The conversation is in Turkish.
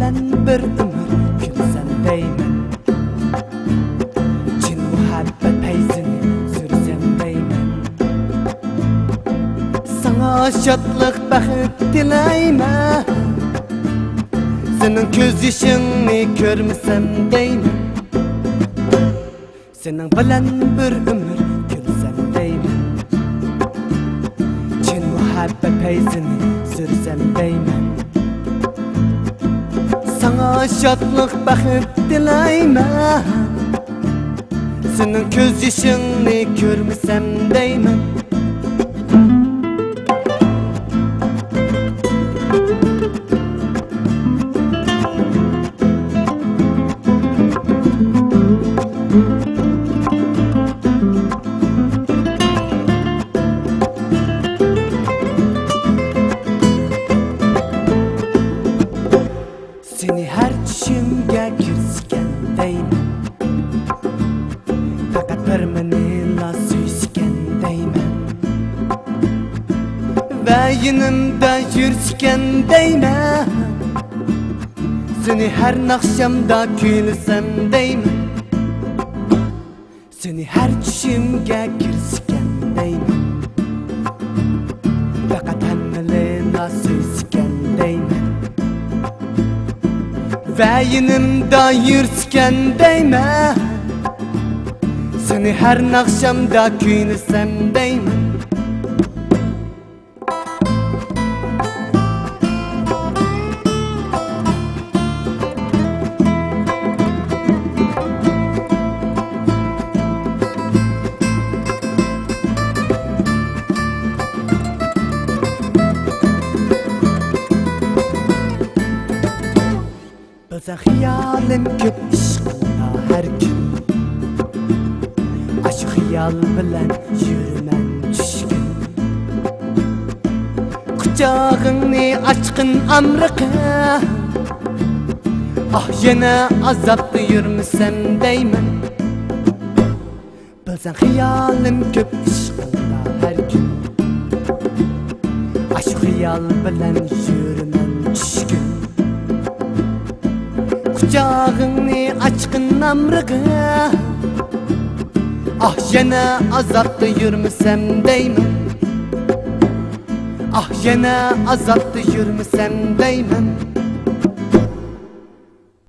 bilen bir ömür gülsem deymen. Çin muhabbet peyzini sürsem deymen. Sana şadlık baxit dileymen. Senin göz yaşını görmesem deymen. Senin bilen bir ömür gülsem deymen. Çin muhabbet peyzini sürsem deymen. Sana şadlık baxit dileymen. Senin göz yaşını görmesem deymen. Seni her düşümge kürsken deymen. Fakat bir menila süysken deymen. Ve yanımda yürüsken deymen. Seni her nakşamda gülsem deymen. Seni her düşümge kürsken deymen. Fakat bir menila süysken deymen. Ve yanımda yürüsken deymen. Seni her nakşamda gülsem deymen. Bilsen hiyalim köp işkına her gün. Aşk hiyal bilen yürümen düşkün. Kucağını açkın amrıkı. Ah yana azaplı yürümesem deymen. Bilsen hiyalim köp işkına her gün. Aşk hiyal bilen yürümen düşkün. Kucağını açkın amrıkı. Ah yana azaplı yürümesem deymen. Ah yana azaplı yürümesem deymen.